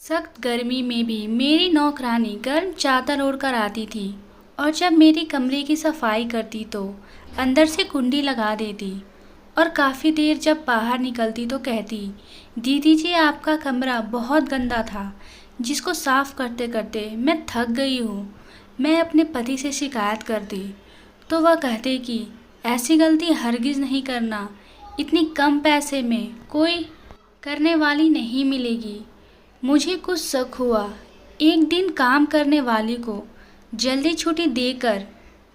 सख्त गर्मी में भी मेरी नौकरानी गर्म चादर ओढ़कर आती थी और जब मेरी कमरे की सफाई करती तो अंदर से कुंडी लगा देती। और काफ़ी देर जब बाहर निकलती तो कहती, दीदी जी आपका कमरा बहुत गंदा था, जिसको साफ करते करते मैं थक गई हूँ। मैं अपने पति से शिकायत करती तो वह कहते कि ऐसी गलती हरगिज़ नहीं करना, इतनी कम पैसे में कोई करने वाली नहीं मिलेगी। मुझे कुछ शक हुआ। एक दिन काम करने वाली को जल्दी छुट्टी देकर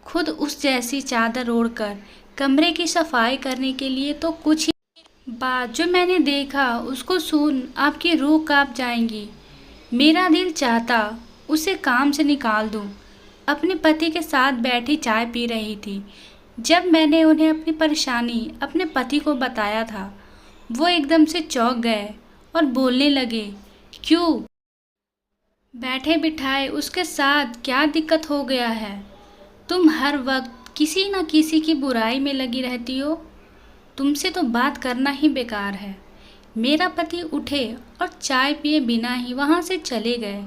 खुद उस जैसी चादर ओढ़कर कमरे की सफाई करने के लिए तो कुछ ही बाद जो मैंने देखा उसको सुन आपकी रूह कांप जाएंगी। मेरा दिल चाहता उसे काम से निकाल दूं। अपने पति के साथ बैठी चाय पी रही थी जब मैंने उन्हें अपनी परेशानी अपने पति को बताया था। वो एकदम से चौंक गए और बोलने लगे, क्यों? बैठे बिठाए उसके साथ क्या दिक्कत हो गया है? तुम हर वक्त किसी न किसी की बुराई में लगी रहती हो। तुमसे तो बात करना ही बेकार है। मेरा पति उठे और चाय पिए बिना ही वहाँ से चले गए।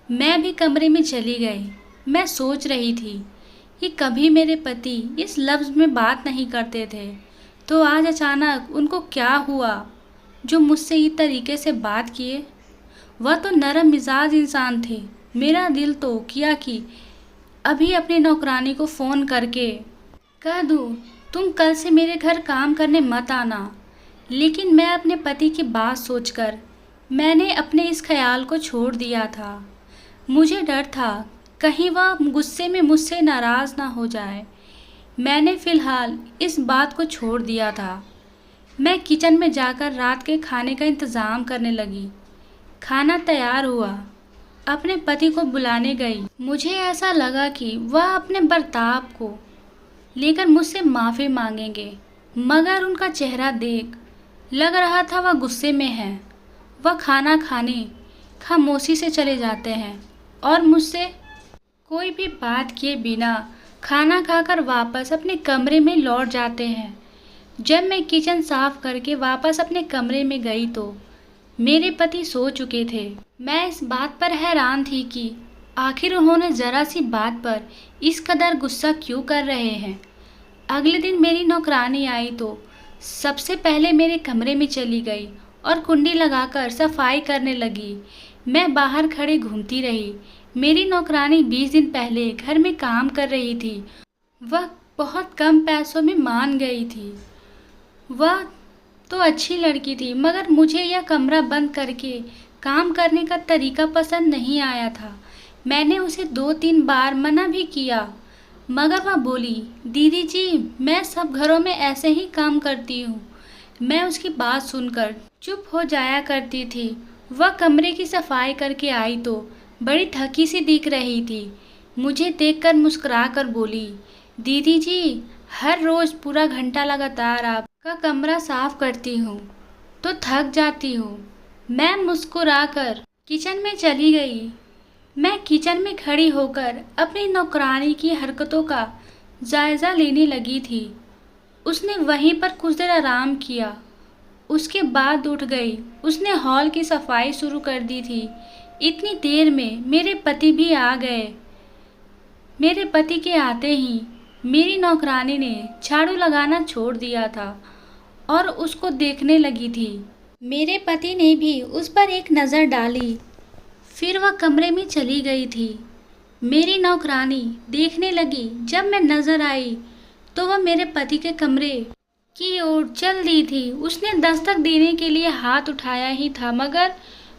मैं भी कमरे में चली गई। मैं सोच रही थी कि कभी मेरे पति इस लफ्ज़ में बात नहीं करते थे, तो आज अचानक उनको क्या हुआ जो मुझसे इस तरीके से बात किए। वह तो नरम मिजाज इंसान थे। मेरा दिल तो किया कि अभी अपनी नौकरानी को फ़ोन करके कह दूँ तुम कल से मेरे घर काम करने मत आना। लेकिन मैं अपने पति की बात सोचकर मैंने अपने इस ख्याल को छोड़ दिया था। मुझे डर था कहीं वह गुस्से में मुझसे नाराज़ ना हो जाए। मैंने फ़िलहाल इस बात को छोड़ दिया था। मैं किचन में जाकर रात के खाने का इंतज़ाम करने लगी। खाना तैयार हुआ। अपने पति को बुलाने गई। मुझे ऐसा लगा कि वह अपने बर्ताव को लेकर मुझसे माफ़ी मांगेंगे, मगर उनका चेहरा देख लग रहा था वह गुस्से में है। वह खाना खाने खामोशी से चले जाते हैं और मुझसे कोई भी बात किए बिना खाना खाकर वापस अपने कमरे में लौट जाते हैं। जब मैं किचन साफ करके वापस अपने कमरे में गई तो मेरे पति सो चुके थे। मैं इस बात पर हैरान थी कि आखिर उन्होंने ज़रा सी बात पर इस कदर गुस्सा क्यों कर रहे हैं। अगले दिन मेरी नौकरानी आई तो सबसे पहले मेरे कमरे में चली गई और कुंडी लगाकर सफाई करने लगी। मैं बाहर खड़े घूमती रही। मेरी नौकरानी 20 दिन पहले घर में काम कर रही थी। वह बहुत कम पैसों में मान गई थी। वह तो अच्छी लड़की थी, मगर मुझे यह कमरा बंद करके काम करने का तरीका पसंद नहीं आया था। मैंने उसे 2-3 बार मना भी किया, मगर वह बोली, दीदी जी मैं सब घरों में ऐसे ही काम करती हूँ। मैं उसकी बात सुनकर चुप हो जाया करती थी। वह कमरे की सफाई करके आई तो बड़ी थकी सी दिख रही थी। मुझे देखकर मुस्कुरा कर बोली, दीदी जी हर रोज़ पूरा घंटा लगातार आपका कमरा साफ करती हूँ तो थक जाती हूँ। मैं मुस्कुराकर किचन में चली गई। मैं किचन में खड़ी होकर अपनी नौकरानी की हरकतों का जायज़ा लेने लगी थी। उसने वहीं पर कुछ देर आराम किया, उसके बाद उठ गई। उसने हॉल की सफाई शुरू कर दी थी। इतनी देर में मेरे पति भी आ गए। मेरे पति के आते ही मेरी नौकरानी ने झाड़ू लगाना छोड़ दिया था और उसको देखने लगी थी। मेरे पति ने भी उस पर एक नज़र डाली, फिर वह कमरे में चली गई थी। मेरी नौकरानी देखने लगी। जब मैं नज़र आई तो वह मेरे पति के कमरे की ओर चल दी थी। उसने दस्तक देने के लिए हाथ उठाया ही था, मगर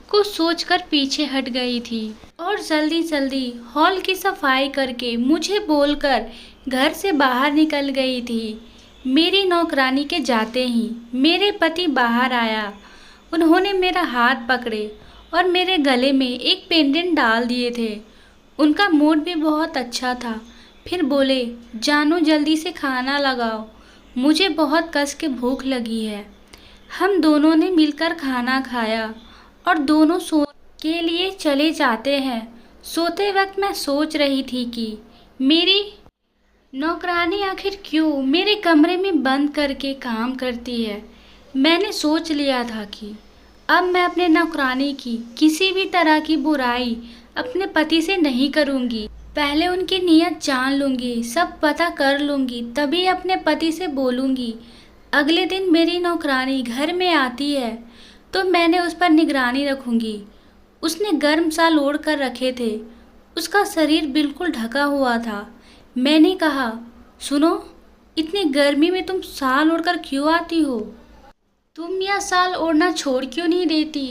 कुछ सोचकर पीछे हट गई थी और जल्दी जल्दी हॉल की सफाई करके मुझे बोलकर घर से बाहर निकल गई थी। मेरी नौकरानी के जाते ही मेरे पति बाहर आया। उन्होंने मेरा हाथ पकड़े और मेरे गले में एक पेंडेंट डाल दिए थे। उनका मूड भी बहुत अच्छा था। फिर बोले, जानू जल्दी से खाना लगाओ, मुझे बहुत कस के भूख लगी है। हम दोनों ने मिलकर खाना खाया और दोनों सो के लिए चले जाते हैं। सोते वक्त मैं सोच रही थी कि मेरी नौकरानी आखिर क्यों मेरे कमरे में बंद करके काम करती है। मैंने सोच लिया था कि अब मैं अपने नौकरानी की किसी भी तरह की बुराई अपने पति से नहीं करूंगी। पहले उनकी नीयत जान लूंगी, सब पता कर लूंगी, तभी अपने पति से बोलूंगी। अगले दिन मेरी नौकरानी घर में आती है तो मैंने उस पर निगरानी रखूंगी। उसने गर्म शाल ओढ़ कर रखे थे, उसका शरीर बिल्कुल ढका हुआ था। मैंने कहा, सुनो, इतनी गर्मी में तुम शाल ओढ़कर क्यों आती हो? तुम यह शाल ओढ़ना छोड़ क्यों नहीं देती?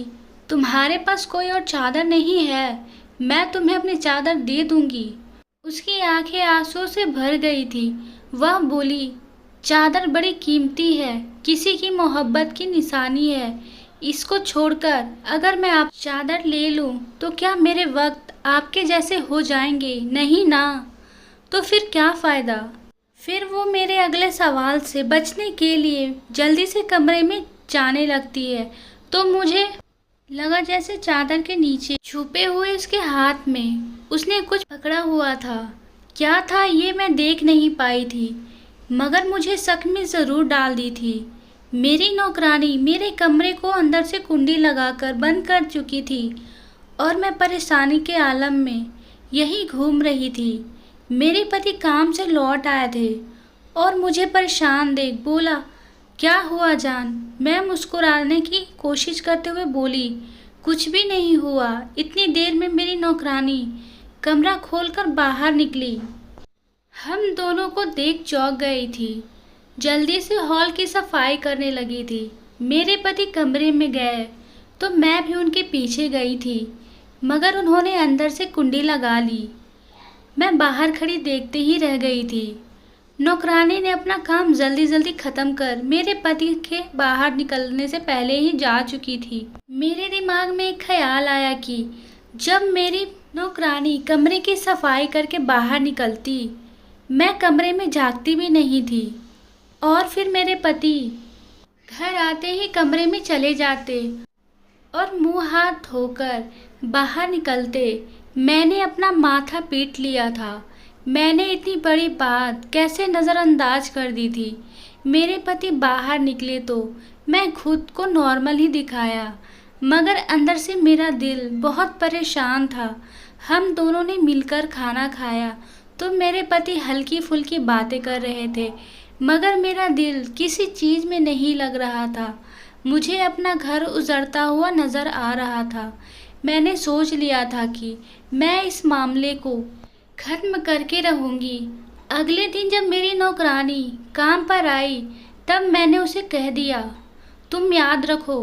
तुम्हारे पास कोई और चादर नहीं है? मैं तुम्हें अपनी चादर दे दूंगी। उसकी आंखें आंसू से भर गई थी। वह बोली, चादर बड़ी कीमती है, किसी की मोहब्बत की निशानी है। इसको छोड़कर अगर मैं आप चादर ले लूं तो क्या मेरे वक्त आपके जैसे हो जाएंगे? नहीं ना। तो फिर क्या फ़ायदा? फिर वो मेरे अगले सवाल से बचने के लिए जल्दी से कमरे में जाने लगती है तो मुझे लगा जैसे चादर के नीचे छुपे हुए उसके हाथ में उसने कुछ पकड़ा हुआ था। क्या था ये मैं देख नहीं पाई थी, मगर मुझे शक में ज़रूर डाल दी थी। मेरी नौकरानी मेरे कमरे को अंदर से कुंडी लगाकर बंद कर चुकी थी और मैं परेशानी के आलम में यहीं घूम रही थी। मेरे पति काम से लौट आए थे और मुझे परेशान देख बोला, क्या हुआ जान? मैं मुस्कुराने की कोशिश करते हुए बोली, कुछ भी नहीं हुआ। इतनी देर में मेरी नौकरानी कमरा खोलकर बाहर निकली। हम दोनों को देख चौंक गई थी। जल्दी से हॉल की सफाई करने लगी थी। मेरे पति कमरे में गए तो मैं भी उनके पीछे गई थी, मगर उन्होंने अंदर से कुंडी लगा ली। मैं बाहर खड़ी देखते ही रह गई थी। नौकरानी ने अपना काम जल्दी जल्दी ख़त्म कर मेरे पति के बाहर निकलने से पहले ही जा चुकी थी। मेरे दिमाग में एक ख्याल आया कि जब मेरी नौकरानी कमरे की सफाई करके बाहर निकलती, मैं कमरे में झांकती भी नहीं थी और फिर मेरे पति घर आते ही कमरे में चले जाते और मुंह हाथ धोकर बाहर निकलते। मैंने अपना माथा पीट लिया था। मैंने इतनी बड़ी बात कैसे नज़रअंदाज कर दी थी। मेरे पति बाहर निकले तो मैं खुद को नॉर्मल ही दिखाया, मगर अंदर से मेरा दिल बहुत परेशान था। हम दोनों ने मिलकर खाना खाया तो मेरे पति हल्की फुल्की बातें कर रहे थे, मगर मेरा दिल किसी चीज़ में नहीं लग रहा था। मुझे अपना घर उजड़ता हुआ नज़र आ रहा था। मैंने सोच लिया था कि मैं इस मामले को खत्म करके रहूँगी। अगले दिन जब मेरी नौकरानी काम पर आई तब मैंने उसे कह दिया, तुम याद रखो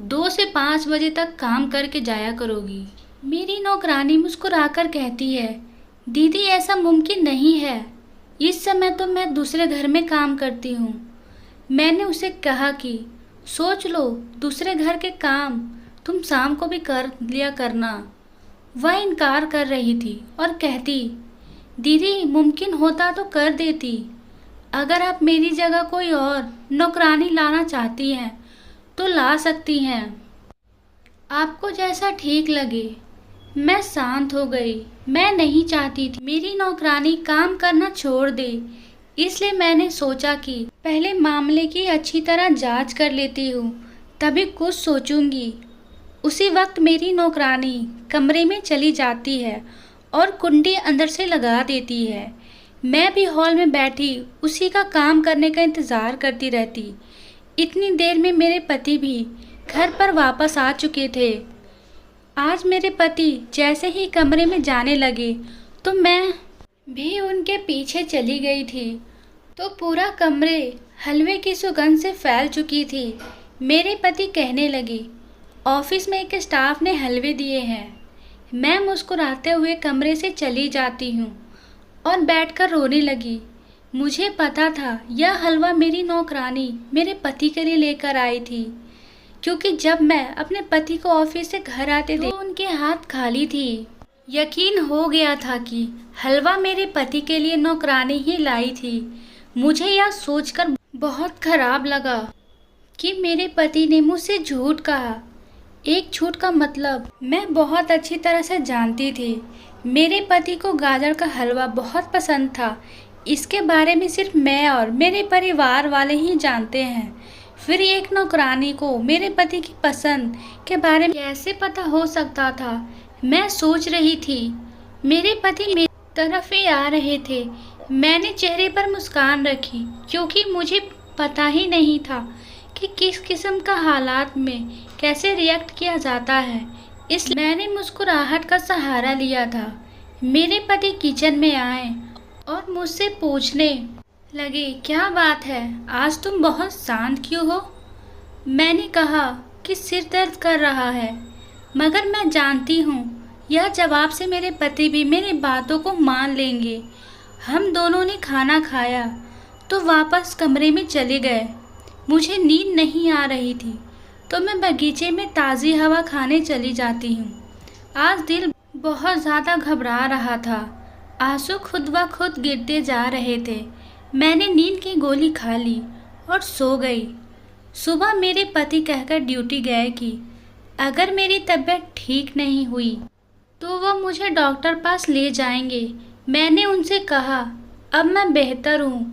2 से 5 बजे तक काम करके जाया करोगी। मेरी नौकरानी मुस्कुराकर कहती है, दीदी ऐसा मुमकिन नहीं है, इस समय तो मैं दूसरे घर में काम करती हूँ। मैंने उसे कहा कि सोच लो, दूसरे घर के काम तुम शाम को भी कर लिया करना। वह इनकार कर रही थी और कहती, दीदी मुमकिन होता तो कर देती। अगर आप मेरी जगह कोई और नौकरानी लाना चाहती हैं तो ला सकती हैं, आपको जैसा ठीक लगे। मैं शांत हो गई। मैं नहीं चाहती थी मेरी नौकरानी काम करना छोड़ दे, इसलिए मैंने सोचा कि पहले मामले की अच्छी तरह जांच कर लेती हूँ, तभी कुछ सोचूंगी। उसी वक्त मेरी नौकरानी कमरे में चली जाती है और कुंडी अंदर से लगा देती है। मैं भी हॉल में बैठी उसी का काम करने का इंतज़ार करती रहती। इतनी देर में मेरे पति भी घर पर वापस आ चुके थे। आज मेरे पति जैसे ही कमरे में जाने लगे तो मैं भी उनके पीछे चली गई थी, तो पूरा कमरे हलवे की सुगंध से फैल चुकी थी। मेरे पति कहने लगे, ऑफिस में एक स्टाफ ने हलवे दिए हैं। मैं मुस्कुराते हुए कमरे से चली जाती हूँ और बैठकर रोने लगी। मुझे पता था यह हलवा मेरी नौकरानी मेरे पति के लिए लेकर आई थी, क्योंकि जब मैं अपने पति को ऑफिस से घर आते थे तो उनके हाथ खाली थी। यकीन हो गया था कि हलवा मेरे पति के लिए नौकरानी ही लाई थी। मुझे यह सोचकर बहुत खराब लगा कि मेरे पति ने मुझसे झूठ कहा। एक झूठ का मतलब मैं बहुत अच्छी तरह से जानती थी। मेरे पति को गाजर का हलवा बहुत पसंद था। इसके बारे में सिर्फ मैं और मेरे परिवार वाले ही जानते हैं। फिर एक नौकरानी को मेरे पति की पसंद के बारे में कैसे पता हो सकता था? मैं सोच रही थी। मेरे पति मेरी तरफ ही आ रहे थे। मैंने चेहरे पर मुस्कान रखी क्योंकि मुझे पता ही नहीं था कि किस किस्म का हालात में कैसे रिएक्ट किया जाता है, इसलिए मैंने मुस्कुराहट का सहारा लिया था। मेरे पति किचन में आए और मुझसे पूछने लगे, क्या बात है, आज तुम बहुत शांत क्यों हो? मैंने कहा कि सिर दर्द कर रहा है, मगर मैं जानती हूँ यह जवाब से मेरे पति भी मेरी बातों को मान लेंगे। हम दोनों ने खाना खाया तो वापस कमरे में चले गए। मुझे नींद नहीं आ रही थी तो मैं बगीचे में ताज़ी हवा खाने चली जाती हूँ। आज दिल बहुत ज़्यादा घबरा रहा था। आंसू खुद ब खुद गिरते जा रहे थे। मैंने नींद की गोली खा ली और सो गई। सुबह मेरे पति कहकर ड्यूटी गए कि अगर मेरी तबीयत ठीक नहीं हुई तो वह मुझे डॉक्टर पास ले जाएंगे। मैंने उनसे कहा अब मैं बेहतर हूँ।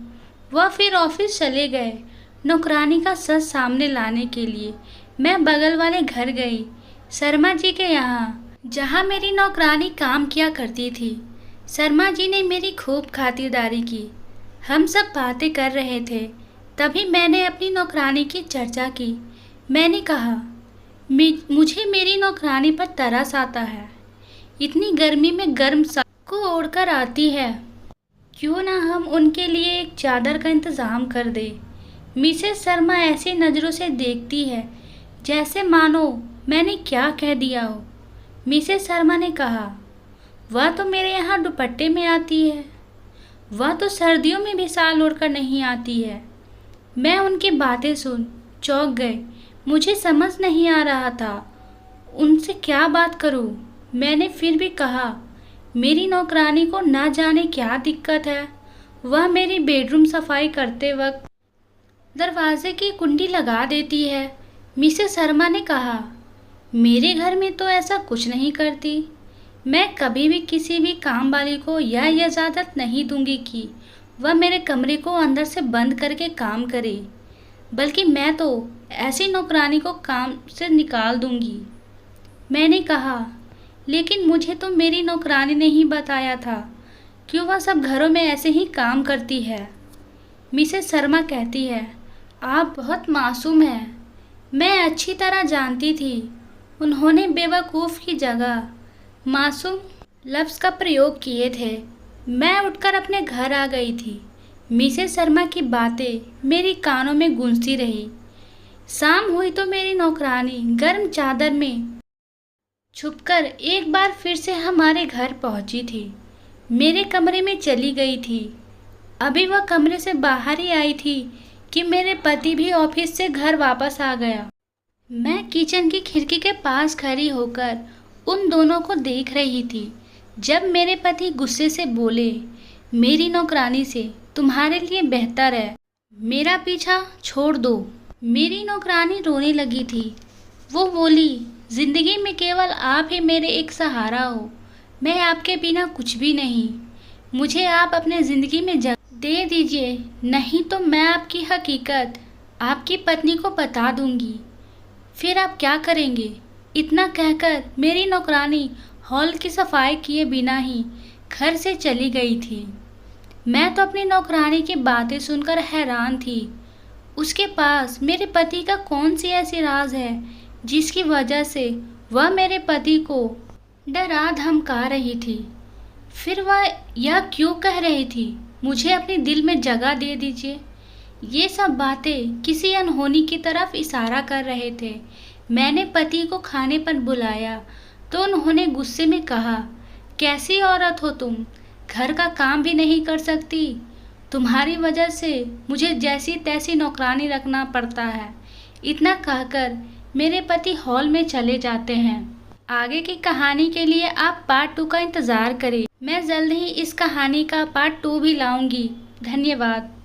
वह फिर ऑफिस चले गए नौकरानी का सच सामने लाने के लिए। मैं बगल वाले घर गई, शर्मा जी के यहाँ, जहाँ मेरी नौकरानी काम किया करती थी। शर्मा जी ने मेरी खूब खातिरदारी की। हम सब बातें कर रहे थे, तभी मैंने अपनी नौकरानी की चर्चा की। मैंने कहा मुझे मेरी नौकरानी पर तरस आता है। इतनी गर्मी में गर्म साड़ी को ओढ़कर आती है। क्यों ना हम उनके लिए एक चादर का इंतज़ाम कर दे। मिसेस शर्मा ऐसी नज़रों से देखती है जैसे मानो मैंने क्या कह दिया हो। मिसेस शर्मा ने कहा, वह तो मेरे यहाँ दुपट्टे में आती है, वह तो सर्दियों में भी शाल ओढ़कर नहीं आती है। मैं उनकी बातें सुन चौंक गई। मुझे समझ नहीं आ रहा था उनसे क्या बात करूं। मैंने फिर भी कहा, मेरी नौकरानी को ना जाने क्या दिक्कत है। वह मेरी बेडरूम सफाई करते वक्त दरवाजे की कुंडी लगा देती है। मिसेस शर्मा ने कहा, मेरे घर में तो ऐसा कुछ नहीं करती। मैं कभी भी किसी भी काम वाली को यह इजाज़त नहीं दूंगी कि वह मेरे कमरे को अंदर से बंद करके काम करे, बल्कि मैं तो ऐसी नौकरानी को काम से निकाल दूंगी। मैंने कहा, लेकिन मुझे तो मेरी नौकरानी ने ही बताया था कि वह सब घरों में ऐसे ही काम करती है। मिसेस शर्मा कहती है, आप बहुत मासूम हैं। मैं अच्छी तरह जानती थी उन्होंने बेवकूफ़ की जगह मासूम लफ्ज़ का प्रयोग किए थे। मैं उठकर अपने घर आ गई थी। मिसेस शर्मा की बातें मेरी कानों में गूंजती रही। शाम हुई तो मेरी नौकरानी गर्म चादर में छुपकर एक बार फिर से हमारे घर पहुंची थी। मेरे कमरे में चली गई थी। अभी वह कमरे से बाहर ही आई थी कि मेरे पति भी ऑफिस से घर वापस आ गया। मैं किचन की खिड़की के पास खड़ी होकर उन दोनों को देख रही थी जब मेरे पति गुस्से से बोले, मेरी नौकरानी से तुम्हारे लिए बेहतर है मेरा पीछा छोड़ दो। मेरी नौकरानी रोने लगी थी। वो बोली, जिंदगी में केवल आप ही मेरे एक सहारा हो। मैं आपके बिना कुछ भी नहीं। मुझे आप अपने ज़िंदगी में जगह दे दीजिए, नहीं तो मैं आपकी हकीकत आपकी पत्नी को बता दूंगी। फिर आप क्या करेंगे? इतना कहकर मेरी नौकरानी हॉल की सफाई किए बिना ही घर से चली गई थी। मैं तो अपनी नौकरानी की बातें सुनकर हैरान थी। उसके पास मेरे पति का कौन सी ऐसी राज है जिसकी वजह से वह मेरे पति को डरा धमका रही थी। फिर वह यह क्यों कह रही थी, मुझे अपने दिल में जगह दे दीजिए। ये सब बातें किसी अनहोनी की तरफ इशारा कर रहे थे। मैंने पति को खाने पर बुलाया तो उन्होंने गुस्से में कहा, कैसी औरत हो तुम, घर का काम भी नहीं कर सकती। तुम्हारी वजह से मुझे जैसी तैसी नौकरानी रखना पड़ता है। इतना कहकर मेरे पति हॉल में चले जाते हैं। आगे की कहानी के लिए आप पार्ट 2 का इंतज़ार करें। मैं जल्द ही इस कहानी का पार्ट 2 भी लाऊंगी। धन्यवाद।